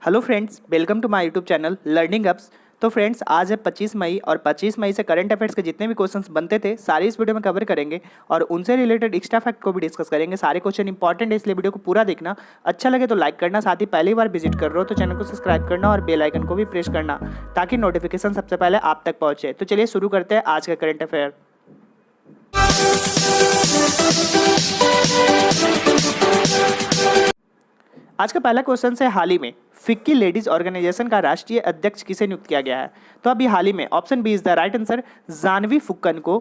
Hello friends, welcome to my YouTube channel learning ups. तो friends, आज है 25 मई और 25 मई से करंट अफेयर्स के जितने भी क्वेश्चंस बनते थे सारे इस वीडियो में कवर करेंगे और उनसे रिलेटेड एक्स्ट्रा फैक्ट को भी डिस्कस करेंगे। सारे क्वेश्चन इंपॉर्टेंट है, इसलिए वीडियो को पूरा देखना। अच्छा लगे तो लाइक करना, साथ ही पहली बार विजिट कर रहे हो तो चैनल को सब्सक्राइब करना और बेल आइकन को भी प्रेस करना ताकि नोटिफिकेशन सबसे पहले आप तक पहुंचे। तो चलिए शुरू करते हैं आज का करंट अफेयर। आज का पहला क्वेश्चन है, हाल ही में फिक्की लेडीज ऑर्गेनाइजेशन का राष्ट्रीय अध्यक्ष किसे नियुक्त किया गया है? तो अभी हाल ही में option B is the right answer, Jahnavi Phukan को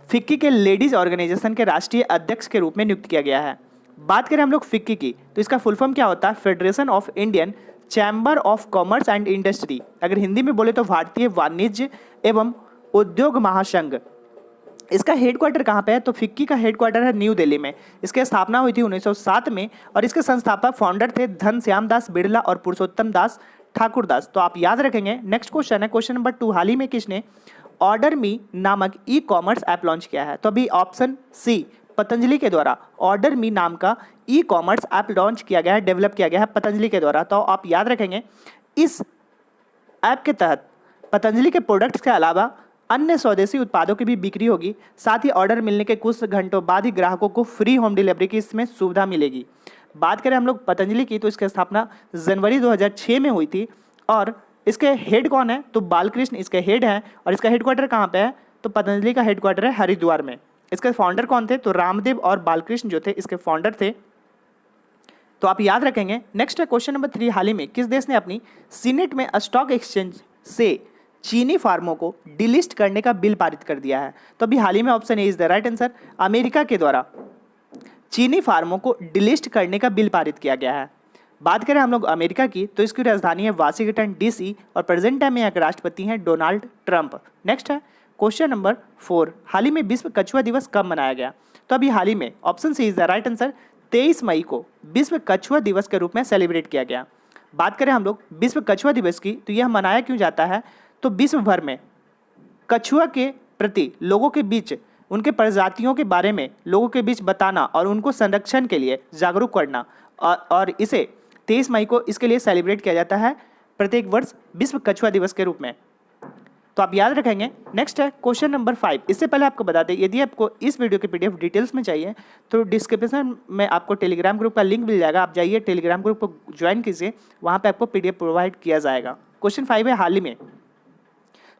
फिक्की के लेडीज ऑर्गेनाइजेशन के राष्ट्रीय अध्यक्ष के रूप में नियुक्त किया गया है। बात करें हम लोग फिक्की की तो इसका फुल फॉर्म क्या होता है? Federation of Indian chamber of commerce and industry. अगर हिंदी में बोले तो भारतीय वाणिज्य एवं उद्योग महासंघ। इसका हेडक्वार्टर कहाँ पे है? तो फिक्की का हेडक्वार्टर है न्यू दिल्ली में। इसकी स्थापना हुई थी 1907 में और इसके संस्थापक फाउंडर थे घनश्याम दास बिड़ला और पुरुषोत्तम दास ठाकुर दास। तो आप याद रखेंगे। नेक्स्ट क्वेश्चन है क्वेश्चन नंबर 2, हाल ही में किसने ऑर्डर मी नामक ई कॉमर्स ऐप लॉन्च किया है? तो अभी ऑप्शन सी, पतंजलि के द्वारा ऑर्डर मी नाम का ई कॉमर्स ऐप लॉन्च किया गया है, डेवलप किया गया है पतंजलि के द्वारा। तो आप याद रखेंगे इस ऐप के तहत पतंजलि के प्रोडक्ट्स के अलावा अन्य स्वदेशी उत्पादों की भी बिक्री होगी। साथ ही ऑर्डर मिलने के कुछ घंटों बाद ही ग्राहकों को फ्री होम डिलीवरी की इसमें सुविधा मिलेगी। बात करें हम लोग पतंजलि की तो इसकी स्थापना जनवरी 2006 में हुई थी और इसके हेड कौन है? तो बालकृष्ण इसके हेड हैं और इसका हेडक्वार्टर कहाँ पे है? तो पतंजलि का हेडक्वार्टर है हरिद्वार में। इसके फाउंडर कौन थे? तो रामदेव और बालकृष्ण जो थे इसके फाउंडर थे। तो आप याद रखेंगे। नेक्स्ट है क्वेश्चन नंबर 3, हाल ही में किस देश ने अपनी सीनेट में स्टॉक एक्सचेंज से चीनी फार्मों को डिलिस्ट करने का बिल पारित कर दिया है? तो अभी हाल ही में option A is the right answer, America के द्वारा चीनी फार्मों को डिलिस्ट करने का बिल पारित किया गया है। बात करें हम लोग अमेरिका की तो इसकी राजधानी है वाशिंगटन डीसी और प्रेजेंट टाइम में यहाँ के राष्ट्रपति हैं डोनाल्ड ट्रंप। नेक्स्ट है क्वेश्चन नंबर 4, हाल ही में विश्व कछुआ दिवस कब मनाया गया? तो अभी हाल ही में option C is the right answer, 23 मई को विश्व कछुआ दिवस के रूप में सेलिब्रेट किया गया। बात करें हम लोग विश्व कछुआ दिवस की तो यह मनाया क्यों जाता है? तो विश्व भर में कछुआ के प्रति लोगों के बीच उनके प्रजातियों के बारे में लोगों के बीच बताना और उनको संरक्षण के लिए जागरूक करना और इसे 23 मई को इसके लिए सेलिब्रेट किया जाता है प्रत्येक वर्ष विश्व कछुआ दिवस के रूप में। तो आप याद रखेंगे। नेक्स्ट है क्वेश्चन नंबर 5। इससे पहले आपको बता दें, यदि आपको इस वीडियो की पीडीएफ डिटेल्स में चाहिए तो डिस्क्रिप्शन में आपको टेलीग्राम ग्रुप का लिंक मिल जाएगा। आप जाइए टेलीग्राम ग्रुप को ज्वाइन कीजिए, वहाँ पर आपको पीडीएफ प्रोवाइड किया जाएगा। क्वेश्चन 5 है, हाल ही में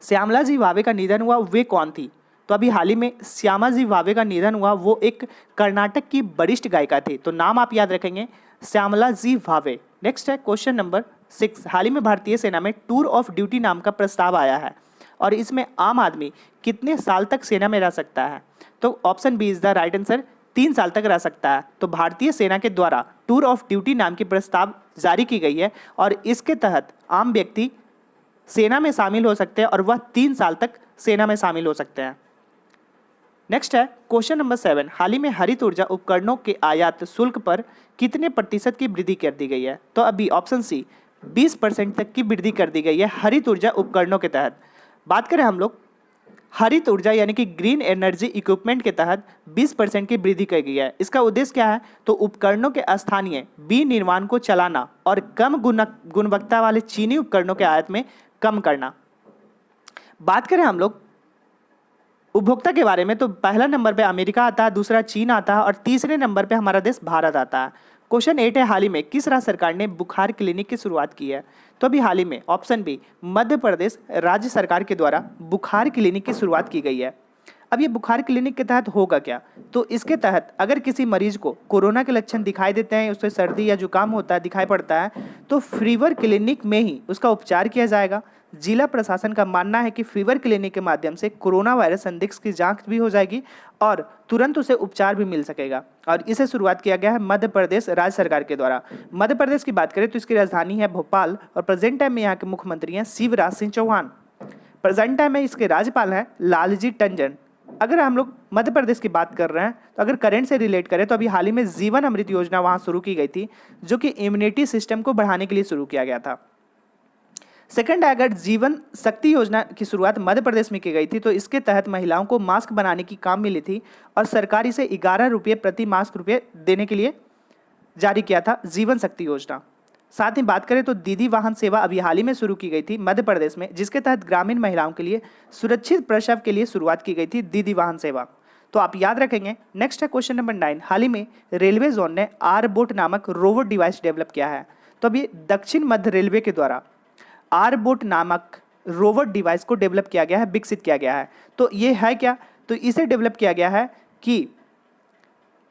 श्यामला जी भावे का निधन हुआ, वे कौन थी? तो अभी हाल ही में श्यामा जी भावे का निधन हुआ, वो एक कर्नाटक की वरिष्ठ गायिका थी। तो नाम आप याद रखेंगे, श्यामला जी भावे। नेक्स्ट है क्वेश्चन नंबर 6, हाल ही में भारतीय सेना में टूर ऑफ ड्यूटी नाम का प्रस्ताव आया है और इसमें आम आदमी कितने साल तक सेना में रह सकता है? तो option B is the right answer, 3 साल तक रह सकता है। तो भारतीय सेना के द्वारा टूर ऑफ ड्यूटी नाम की प्रस्ताव जारी की गई है और इसके तहत आम व्यक्ति सेना में शामिल हो सकते हैं और वह 3 साल तक सेना में शामिल हो सकते हैं। नेक्स्ट है क्वेश्चन नंबर 7, हाल ही में हरित ऊर्जा उपकरणों के आयात शुल्क पर कितने प्रतिशत की वृद्धि कर दी गई है? तो अभी ऑप्शन सी, 20% तक की वृद्धि कर दी गई है हरित ऊर्जा उपकरणों के तहत। बात करें हम लोग हरित ऊर्जा यानी कि ग्रीन एनर्जी इक्विपमेंट के तहत 20% की वृद्धि की गई है। इसका उद्देश्य क्या है? तो उपकरणों के स्थानीय विनिर्माण को चलाना और कम गुणवत्ता वाले चीनी उपकरणों के आयात में कम करना। बात करें हम लोग उपभोक्ता के बारे में तो पहला नंबर पे अमेरिका आता है, दूसरा चीन आता है और तीसरे नंबर पे हमारा देश भारत आता है। क्वेश्चन 8 है, हाल ही में किस राज्य सरकार ने बुखार क्लिनिक की शुरुआत की है? तो अभी हाल ही में ऑप्शन बी, मध्य प्रदेश राज्य सरकार के द्वारा बुखार क्लिनिक की शुरुआत की गई है। अब ये बुखार क्लिनिक के तहत होगा क्या? तो इसके तहत अगर किसी मरीज को कोरोना के लक्षण दिखाई देते हैं, उससे सर्दी या जुकाम होता है, दिखाई पड़ता है, तो फीवर क्लिनिक में ही उसका उपचार किया जाएगा। जिला प्रशासन का मानना है कि फीवर क्लिनिक के माध्यम से कोरोना वायरस संदिग्ध की जांच भी हो जाएगी और तुरंत उसे उपचार भी मिल सकेगा और इसे शुरुआत किया गया है मध्य प्रदेश राज्य सरकार के द्वारा। मध्य प्रदेश की बात करें तो इसकी राजधानी है भोपाल और प्रेजेंट टाइम में यहाँ के मुख्यमंत्री हैं शिवराज सिंह चौहान। प्रेजेंट टाइम में इसके राज्यपाल हैं लालजी टंडन। अगर हम लोग मध्य प्रदेश की बात कर रहे हैं तो अगर करंट से रिलेट करें तो अभी हाल ही में जीवन अमृत योजना वहाँ शुरू की गई थी, जो कि इम्यूनिटी सिस्टम को बढ़ाने के लिए शुरू किया गया था। सेकंड है, अगर जीवन शक्ति योजना की शुरुआत मध्य प्रदेश में की गई थी तो इसके तहत महिलाओं को मास्क बनाने की काम मिली थी और सरकार इसे 11 रुपये प्रति मास्क रुपये देने के लिए जारी किया था जीवन शक्ति योजना। साथ ही बात करें तो दीदी वाहन सेवा अभी हाल ही में शुरू की गई थी मध्य प्रदेश में, जिसके तहत ग्रामीण महिलाओं के लिए सुरक्षित प्रसव के लिए शुरुआत की गई थी दीदी वाहन सेवा। तो आप याद रखेंगे। नेक्स्ट है क्वेश्चन नंबर 9, हाल ही में रेलवे जोन ने आर-बोट नामक रोबोट डिवाइस डेवलप किया है। तो अभी दक्षिण मध्य रेलवे के द्वारा आर-बोट नामक रोबोट डिवाइस को डेवलप किया गया है, विकसित किया गया है। तो ये है क्या, तो इसे डेवलप किया गया है कि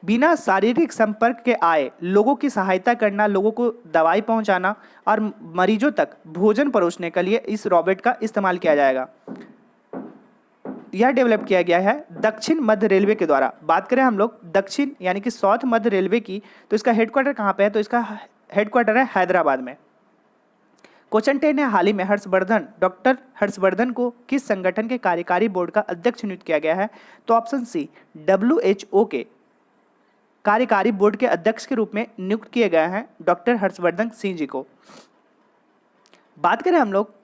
बिना शारीरिक संपर्क के आए लोगों की सहायता करना, लोगों को दवाई पहुंचाना और मरीजों तक भोजन परोसने के लिए इस रोबोट का इस्तेमाल किया जाएगा। यह डेवलप किया गया है दक्षिण मध्य रेलवे के द्वारा। बात करें हम लोग दक्षिण यानी कि साउथ मध्य रेलवे की, तो इसका हेडक्वार्टर कहाँ पे है, तो इसका हेडक्वार्टर है हैदराबाद में। क्वेश्चन 10 है, हाल ही में डॉक्टर हर्षवर्धन को किस संगठन के कार्यकारी बोर्ड का अध्यक्ष नियुक्त किया गया है। तो ऑप्शन सी, WHO के कार्यकारी बोर्ड के अध्यक्ष के रूप में नियुक्त किए गए हैं डॉक्टर हर्षवर्धन सिंह जी को। बात करें हम लोग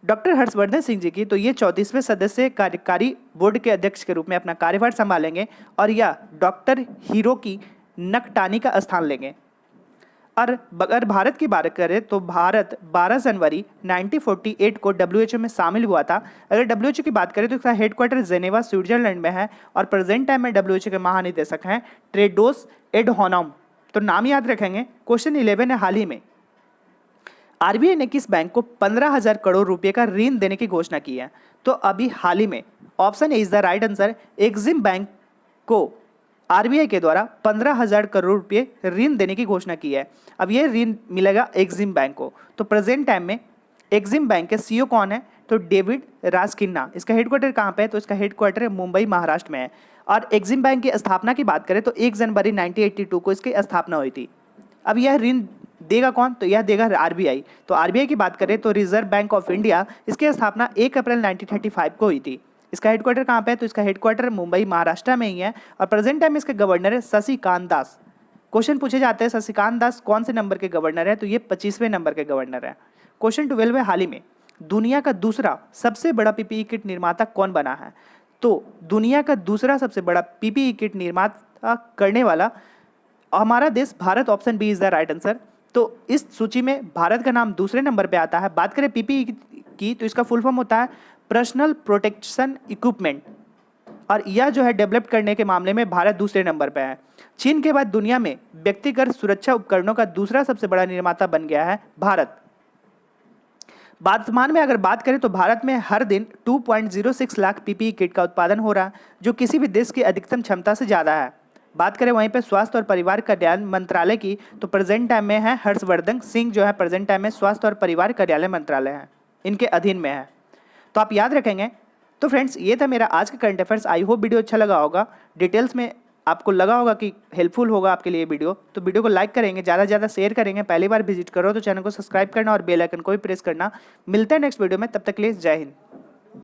डॉक्टर हर्षवर्धन सिंह जी की, तो ये 34वें सदस्य कार्यकारी बोर्ड के अध्यक्ष के रूप में अपना कार्यभार संभालेंगे और यह डॉक्टर हिरोकी नकटानी का स्थान लेंगे। और अगर भारत की बात करें तो भारत 12 जनवरी 1948 को WHO में शामिल हुआ था। अगर WHO की बात करें तो इसका हेडक्वार्टर जेनेवा स्विट्जरलैंड में है और प्रेजेंट टाइम में WHO के महानिदेशक हैं टेड्रोस एडहानोम। तो नाम याद रखेंगे। क्वेश्चन 11 है, हाल ही में RBI ने किस बैंक को 15,000 करोड़ रुपए का ऋण देने की घोषणा की है। तो अभी हाल ही में option A is the right answer, Exim bank को RBI के द्वारा 15,000 करोड़ रुपए ऋण देने की घोषणा की है। अब यह ऋण मिलेगा एक्सिम बैंक को। तो प्रेजेंट टाइम में एक्सिम बैंक के CEO कौन है, तो डेविड रास्किन्ना। इसका हेडक्वार्टर कहाँ पे है, तो इसका हेडक्वार्टर मुंबई महाराष्ट्र में है। और एक्सिम बैंक की स्थापना की बात करें तो 1 जनवरी 1982 को इसकी स्थापना हुई थी। अब यह ऋण देगा कौन, तो यह देगा RBI। तो RBI की बात करें तो रिजर्व बैंक ऑफ इंडिया, इसकी स्थापना 1 अप्रैल 1935 को हुई थी। इसका हेडक्वार्टर कहाँ पे है, तो इसका हेडक्वार्टर मुंबई महाराष्ट्र में ही है और प्रेजेंट टाइम में इसके गवर्नर है शशिकांत दास। क्वेश्चन पूछे जाते हैं शशिकांत दास कौन से नंबर के गवर्नर है, तो ये 25वें नंबर के गवर्नर है। क्वेश्चन 12 है, हाल ही में दुनिया का दूसरा सबसे बड़ा PPE किट निर्माता कौन बना है। तो दुनिया का दूसरा सबसे बड़ा PPE किट निर्माता करने वाला हमारा देश Bharat, option B is the right answer. तो इस सूची में भारत का नाम दूसरे नंबर पे आता है। बात करें PPE की, तो इसका फुल फॉर्म होता है पर्सनल प्रोटेक्शन इक्विपमेंट और यह जो है डेवलप करने के मामले में भारत दूसरे नंबर पे है। चीन के बाद दुनिया में व्यक्तिगत सुरक्षा उपकरणों का दूसरा सबसे बड़ा निर्माता बन गया है भारत। वर्तमान में अगर बात करें तो भारत में हर दिन 2.06 लाख PPE किट का उत्पादन हो रहा है, जो किसी भी देश की अधिकतम क्षमता से ज़्यादा है। बात करें वहीं पे स्वास्थ्य और परिवार कल्याण मंत्रालय की, तो प्रेजेंट टाइम में है हर्षवर्धन सिंह जो है प्रेजेंट टाइम में स्वास्थ्य और परिवार कल्याण मंत्रालय है, इनके अधीन में है। तो आप याद रखेंगे। तो फ्रेंड्स ये था मेरा आज का current affairs. I hope video अच्छा लगा होगा, डिटेल्स में आपको लगा होगा कि हेल्पफुल होगा आपके लिए वीडियो। तो वीडियो को लाइक करेंगे, ज़्यादा से ज़्यादा शेयर करेंगे। पहली बार विजिट करो तो चैनल को सब्सक्राइब करना और बेल आइकन को भी प्रेस करना। मिलते हैं नेक्स्ट वीडियो में, तब तक के लिए जय हिंद।